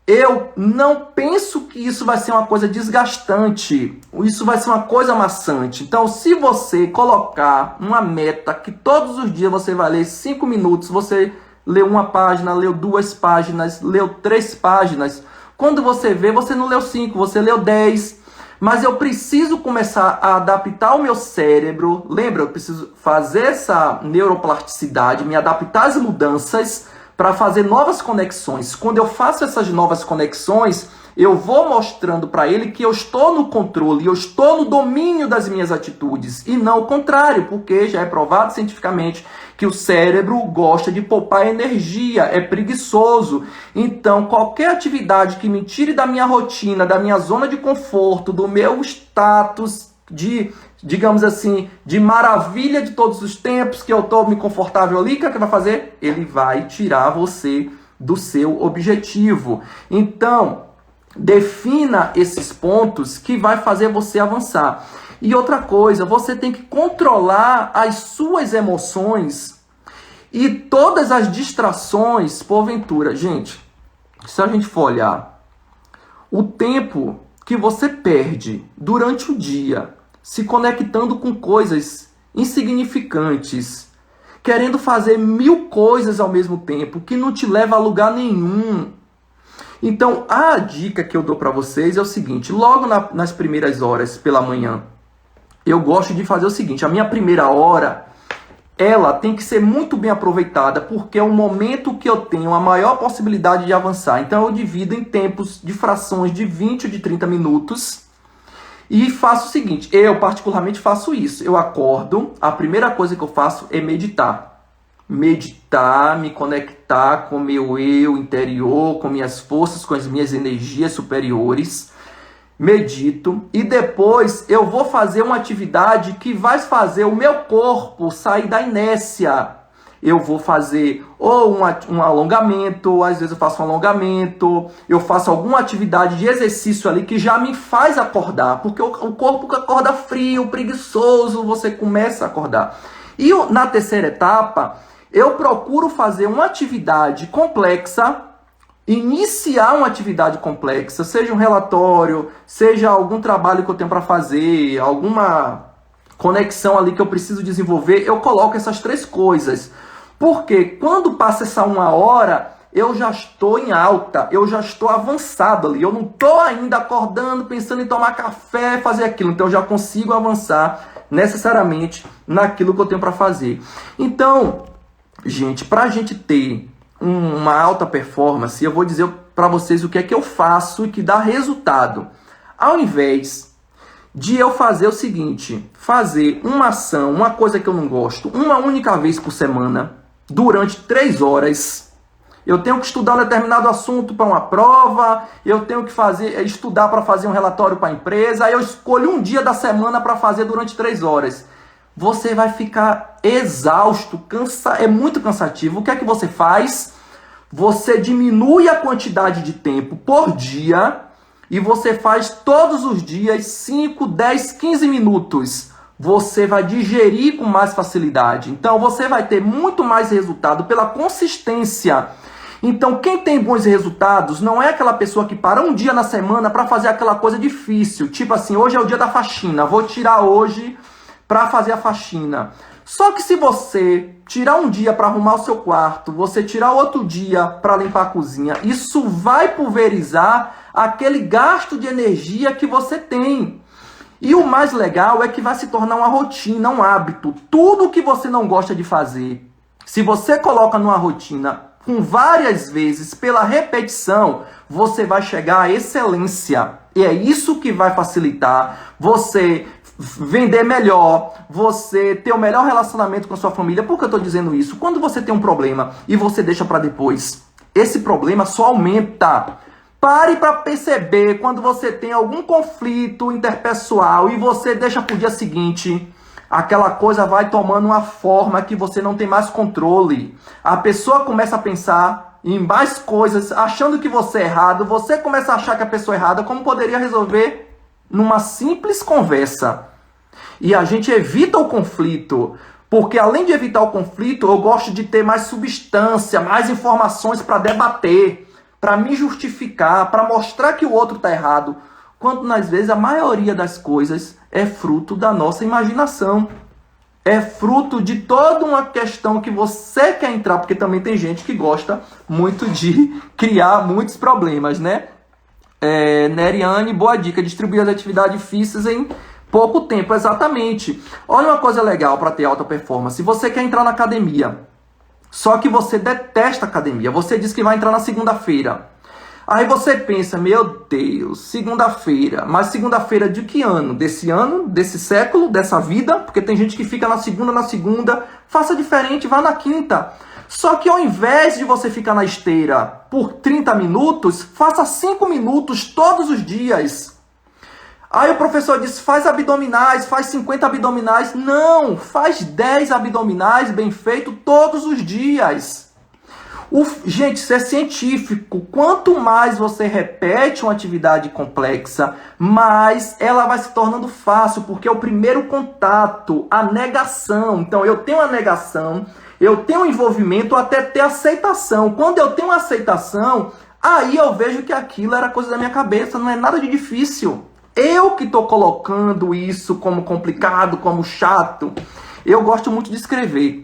S1: eu não penso que isso vai ser uma coisa desgastante. Isso vai ser uma coisa maçante. Então, se você colocar uma meta que todos os dias você vai ler 5 minutos, você leu uma página, leu 2 páginas, leu 3 páginas... Quando você vê, você não leu 5, você leu 10. Mas eu preciso começar a adaptar o meu cérebro. Lembra, eu preciso fazer essa neuroplasticidade, me adaptar às mudanças para fazer novas conexões. Quando eu faço essas novas conexões, eu vou mostrando para ele que eu estou no controle, eu estou no domínio das minhas atitudes. E não o contrário, porque já é provado cientificamente que o cérebro gosta de poupar energia, é preguiçoso. Então, qualquer atividade que me tire da minha rotina, da minha zona de conforto, do meu status digamos assim, de maravilha de todos os tempos, que eu estou me confortável ali, o que é que vai fazer? Ele vai tirar você do seu objetivo. Então, defina esses pontos que vai fazer você avançar. E outra coisa, você tem que controlar as suas emoções e todas as distrações, porventura. Gente, se a gente for olhar o tempo que você perde durante o dia se conectando com coisas insignificantes, querendo fazer 1000 coisas ao mesmo tempo, que não te leva a lugar nenhum. Então, a dica que eu dou para vocês é o seguinte: logo nas primeiras horas pela manhã, eu gosto de fazer o seguinte: a minha primeira hora, ela tem que ser muito bem aproveitada, porque é o momento que eu tenho a maior possibilidade de avançar. Então eu divido em tempos de frações de 20 ou de 30 minutos e faço o seguinte: eu particularmente faço isso. Eu acordo, a primeira coisa que eu faço é meditar. Meditar, me conectar com meu eu interior, com minhas forças, com as minhas energias superiores. Medito e depois eu vou fazer uma atividade que vai fazer o meu corpo sair da inércia. Eu vou fazer ou um alongamento, às vezes eu faço um alongamento, eu faço alguma atividade de exercício ali que já me faz acordar, porque o corpo que acorda frio, preguiçoso, você começa a acordar. E na terceira etapa, eu procuro fazer uma atividade complexa, iniciar uma atividade complexa, seja um relatório, seja algum trabalho que eu tenho para fazer, alguma conexão ali que eu preciso desenvolver, eu coloco essas 3 coisas. Porque quando passa essa 1 hora, eu já estou em alta, eu já estou avançado ali, eu não estou ainda acordando, pensando em tomar café, fazer aquilo, então eu já consigo avançar necessariamente naquilo que eu tenho para fazer. Então, gente, para a gente ter uma alta performance, eu vou dizer para vocês o que é que eu faço e que dá resultado. Ao invés de eu fazer o seguinte, fazer uma ação, uma coisa que eu não gosto, uma única vez por semana, durante 3 horas, eu tenho que estudar um determinado assunto para uma prova, eu tenho que estudar para fazer um relatório para a empresa, aí eu escolho um dia da semana para fazer durante 3 horas. Você vai ficar exausto, é muito cansativo. O que é que você faz? Você diminui a quantidade de tempo por dia e você faz todos os dias 5, 10, 15 minutos. Você vai digerir com mais facilidade. Então você vai ter muito mais resultado pela consistência. Então quem tem bons resultados não é aquela pessoa que para um dia na semana para fazer aquela coisa difícil. Tipo assim, hoje é o dia da faxina, vou tirar hoje para fazer a faxina. Só que se você tirar um dia para arrumar o seu quarto, você tirar outro dia para limpar a cozinha, isso vai pulverizar aquele gasto de energia que você tem. E o mais legal é que vai se tornar uma rotina, um hábito. Tudo que você não gosta de fazer, se você coloca numa rotina com várias vezes, pela repetição, você vai chegar à excelência. E é isso que vai facilitar você vender melhor, você ter o melhor relacionamento com a sua família. Por que eu estou dizendo isso? Quando você tem um problema e você deixa para depois, esse problema só aumenta. Pare para perceber quando você tem algum conflito interpessoal e você deixa para o dia seguinte, aquela coisa vai tomando uma forma que você não tem mais controle. A pessoa começa a pensar em mais coisas, achando que você é errado, você começa a achar que a pessoa é errada, como poderia resolver numa simples conversa. E a gente evita o conflito, porque além de evitar o conflito, eu gosto de ter mais substância, mais informações para debater, para me justificar, para mostrar que o outro está errado, quando às vezes a maioria das coisas é fruto da nossa imaginação. É fruto de toda uma questão que você quer entrar, porque também tem gente que gosta muito de criar muitos problemas, né? Neriane, boa dica, distribuir as atividades físicas em pouco tempo, exatamente. Olha uma coisa legal para ter alta performance. Se você quer entrar na academia, só que você detesta academia, você diz que vai entrar na segunda-feira. Aí você pensa, meu Deus, segunda-feira, mas segunda-feira de que ano? Desse ano, desse século, dessa vida? Porque tem gente que fica na segunda, faça diferente, vá na quinta. Só que ao invés de você ficar na esteira por 30 minutos, faça 5 minutos todos os dias. Aí o professor disse, faz abdominais, faz 50 abdominais. Não, faz 10 abdominais bem feito todos os dias. Gente, isso é científico. Quanto mais você repete uma atividade complexa, mais ela vai se tornando fácil, porque é o primeiro contato, a negação. Então, eu tenho a negação, eu tenho o envolvimento até ter aceitação. Quando eu tenho aceitação, aí eu vejo que aquilo era coisa da minha cabeça, não é nada de difícil. Eu que estou colocando isso como complicado, como chato. Eu gosto muito de escrever.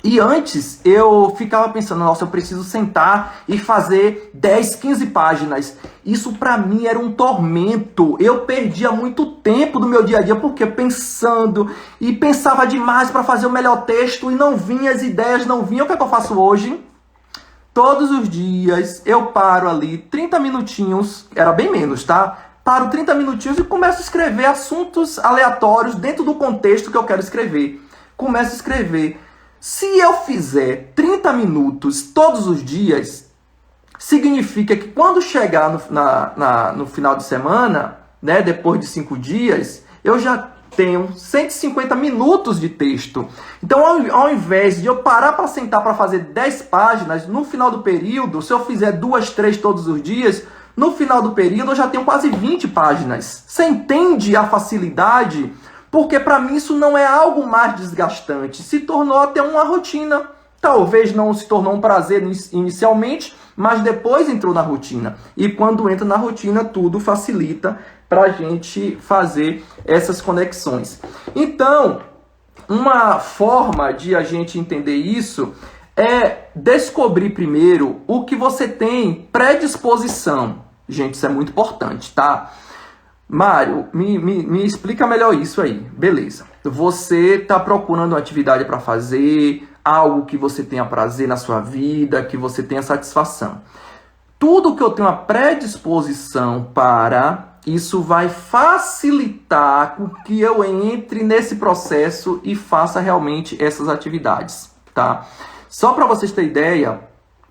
S1: E antes eu ficava pensando, nossa, eu preciso sentar e fazer 10, 15 páginas. Isso para mim era um tormento. Eu perdia muito tempo do meu dia a dia, porque pensando e pensava demais para fazer o melhor texto e não vinha, as ideias não vinham. O que é que eu faço hoje? Todos os dias eu paro ali 30 minutinhos, era bem menos, tá? Paro 30 minutinhos e começo a escrever assuntos aleatórios dentro do contexto que eu quero escrever. Começo a escrever. Se eu fizer 30 minutos todos os dias, significa que quando chegar no final de semana, né, depois de 5 dias, eu já tenho 150 minutos de texto. Então, ao invés de eu parar para sentar para fazer 10 páginas, no final do período, se eu fizer 2, 3 todos os dias, no final do período eu já tenho quase 20 páginas. Você entende a facilidade? Porque para mim isso não é algo mais desgastante, se tornou até uma rotina. Talvez não se tornou um prazer inicialmente, mas depois entrou na rotina. E quando entra na rotina, tudo facilita para a gente fazer essas conexões. Então, uma forma de a gente entender isso é descobrir primeiro o que você tem predisposição. Gente, isso é muito importante, tá? Mário, me explica melhor isso aí. Beleza. Você está procurando uma atividade para fazer, algo que você tenha prazer na sua vida, que você tenha satisfação. Tudo que eu tenho uma predisposição para, isso vai facilitar com que eu entre nesse processo e faça realmente essas atividades, tá? Só para vocês terem ideia,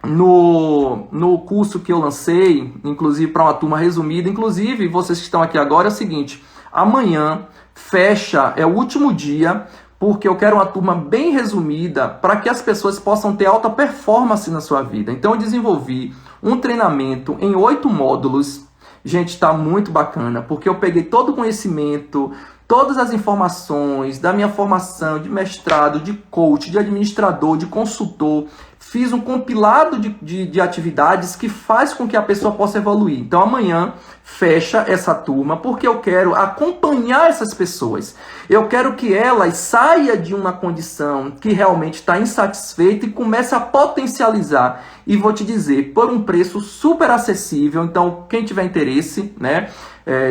S1: no curso que eu lancei, inclusive para uma turma resumida, inclusive vocês que estão aqui agora, é o seguinte, amanhã fecha, é o último dia, porque eu quero uma turma bem resumida para que as pessoas possam ter alta performance na sua vida. Então eu desenvolvi um treinamento em 8 módulos. Gente, está muito bacana, porque eu peguei todo o conhecimento, todas as informações da minha formação de mestrado, de coach, de administrador, de consultor, fiz um compilado de atividades que faz com que a pessoa possa evoluir. Então amanhã fecha essa turma, porque eu quero acompanhar essas pessoas. Eu quero que elas saiam de uma condição que realmente está insatisfeita e comece a potencializar. E vou te dizer, por um preço super acessível. Então quem tiver interesse, né?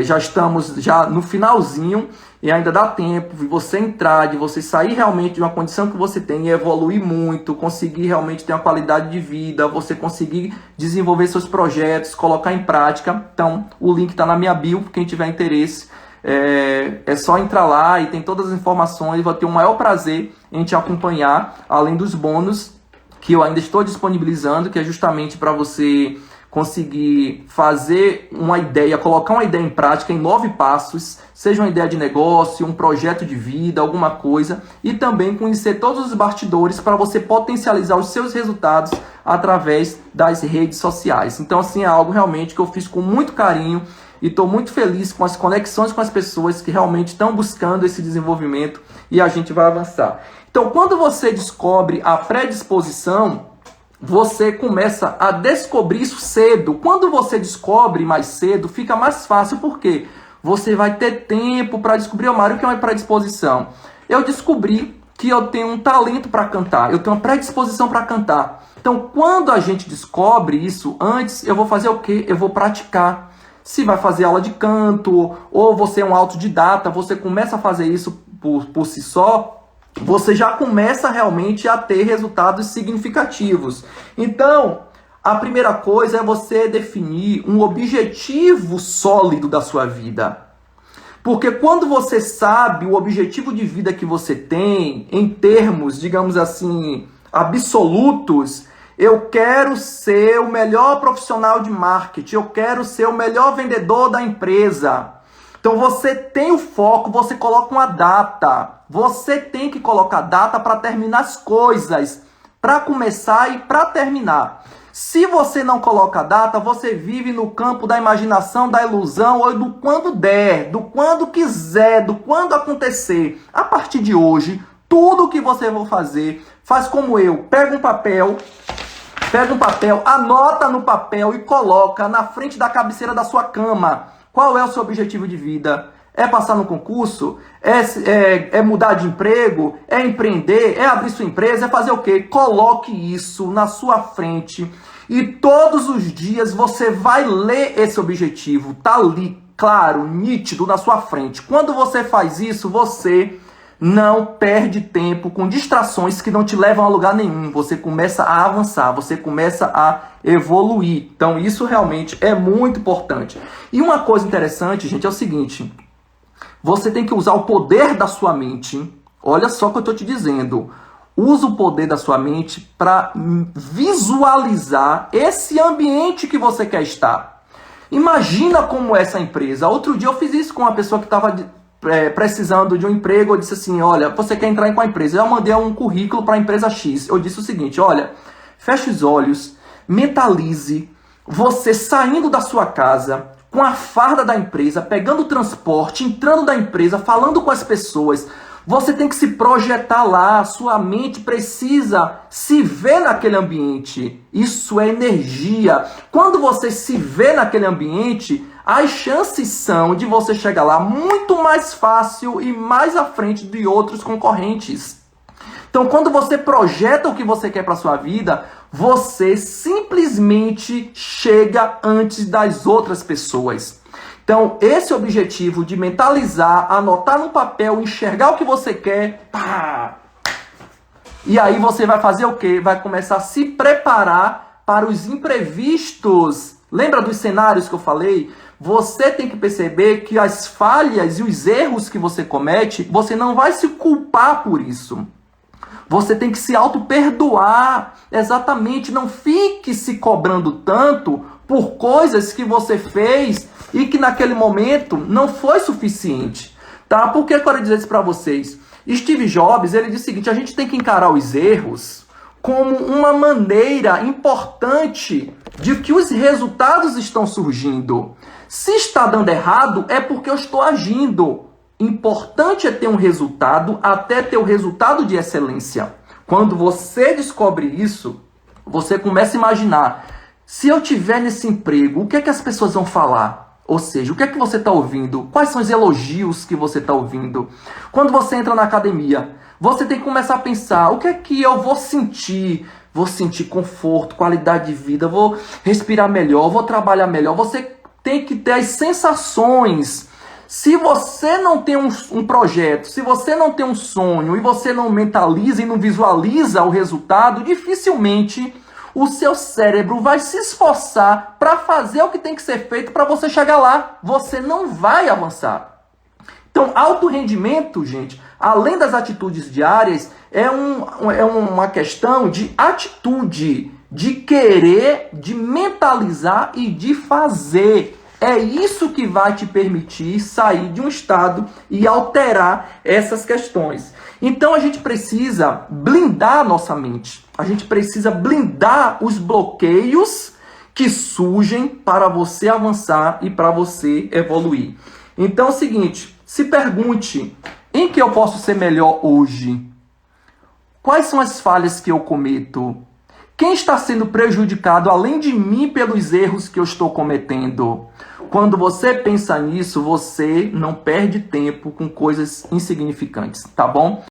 S1: Já estamos no finalzinho e ainda dá tempo de você entrar, de você sair realmente de uma condição que você tem e evoluir muito, conseguir realmente ter uma qualidade de vida, você conseguir desenvolver seus projetos, colocar em prática. Então, o link está na minha bio, quem tiver interesse, é só entrar lá e tem todas as informações, vou ter o maior prazer em te acompanhar, além dos bônus que eu ainda estou disponibilizando, que é justamente para você conseguir fazer uma ideia, colocar uma ideia em prática em 9 passos, seja uma ideia de negócio, um projeto de vida, alguma coisa, e também conhecer todos os bastidores para você potencializar os seus resultados através das redes sociais. Então, assim, é algo realmente que eu fiz com muito carinho e estou muito feliz com as conexões com as pessoas que realmente estão buscando esse desenvolvimento e a gente vai avançar. Então, quando você descobre a predisposição, você começa a descobrir isso cedo. Quando você descobre mais cedo, fica mais fácil, porque você vai ter tempo para descobrir. Mário, o que é uma predisposição? Eu descobri que eu tenho um talento para cantar, eu tenho uma predisposição para cantar. Então, quando a gente descobre isso antes, eu vou fazer o quê? Eu vou praticar. Se vai fazer aula de canto, ou você é um autodidata, você começa a fazer isso por si só, você já começa realmente a ter resultados significativos. Então, a primeira coisa é você definir um objetivo sólido da sua vida. Porque quando você sabe o objetivo de vida que você tem, em termos, digamos assim, absolutos, eu quero ser o melhor profissional de marketing, eu quero ser o melhor vendedor da empresa. Então você tem o foco, você coloca uma data. Você tem que colocar data para terminar as coisas, para começar e para terminar. Se você não coloca data, você vive no campo da imaginação, da ilusão, ou do quando der, do quando quiser, do quando acontecer. A partir de hoje, tudo que você for fazer, faz como eu. Pega um papel, anota no papel e coloca na frente da cabeceira da sua cama. Qual é o seu objetivo de vida? É passar no concurso? É mudar de emprego? É empreender? É abrir sua empresa? É fazer o quê? Coloque isso na sua frente e todos os dias você vai ler esse objetivo. Tá ali, claro, nítido na sua frente. Quando você faz isso, você não perde tempo com distrações que não te levam a lugar nenhum. Você começa a avançar, você começa a evoluir. Então isso realmente é muito importante. E uma coisa interessante, gente, é o seguinte. Você tem que usar o poder da sua mente. Olha só o que eu estou te dizendo. Usa o poder da sua mente para visualizar esse ambiente que você quer estar. Imagina como é essa empresa. Outro dia eu fiz isso com uma pessoa que estava precisando de um emprego. Eu disse assim, olha, você quer entrar em qual empresa? Eu mandei um currículo para a empresa X. Eu disse o seguinte, olha, feche os olhos, mentalize você saindo da sua casa, com a farda da empresa, pegando o transporte, entrando da empresa, falando com as pessoas. Você tem que se projetar lá, sua mente precisa se ver naquele ambiente. Isso é energia. Quando você se vê naquele ambiente, as chances são de você chegar lá muito mais fácil e mais à frente de outros concorrentes. Então, quando você projeta o que você quer para sua vida, você simplesmente chega antes das outras pessoas. Então, esse objetivo de mentalizar, anotar no papel, enxergar o que você quer, pá! E aí você vai fazer o quê? Vai começar a se preparar para os imprevistos. Lembra dos cenários que eu falei? Você tem que perceber que as falhas e os erros que você comete, você não vai se culpar por isso. Você tem que se auto-perdoar. Exatamente. Não fique se cobrando tanto por coisas que você fez e que naquele momento não foi suficiente. Tá? Por que eu quero dizer isso para vocês? Steve Jobs, ele diz o seguinte, a gente tem que encarar os erros como uma maneira importante de que os resultados estão surgindo. Se está dando errado, é porque eu estou agindo. Importante é ter um resultado até ter o resultado de excelência. Quando você descobre isso, você começa a imaginar, se eu tiver nesse emprego, o que é que as pessoas vão falar? Ou seja, o que é que você está ouvindo? Quais são os elogios que você está ouvindo? Quando você entra na academia, você tem que começar a pensar, o que é que eu vou sentir? Vou sentir conforto, qualidade de vida, vou respirar melhor, vou trabalhar melhor. Você tem que ter as sensações. Se você não tem um projeto, se você não tem um sonho e você não mentaliza e não visualiza o resultado, dificilmente o seu cérebro vai se esforçar para fazer o que tem que ser feito para você chegar lá. Você não vai avançar. Então, alto rendimento, gente, além das atitudes diárias, é uma questão de atitude, de querer, de mentalizar e de fazer. É isso que vai te permitir sair de um estado e alterar essas questões. Então a gente precisa blindar a nossa mente. A gente precisa blindar os bloqueios que surgem para você avançar e para você evoluir. Então é o seguinte, se pergunte, em que eu posso ser melhor hoje? Quais são as falhas que eu cometo? Quem está sendo prejudicado além de mim pelos erros que eu estou cometendo? Quando você pensa nisso, você não perde tempo com coisas insignificantes, tá bom?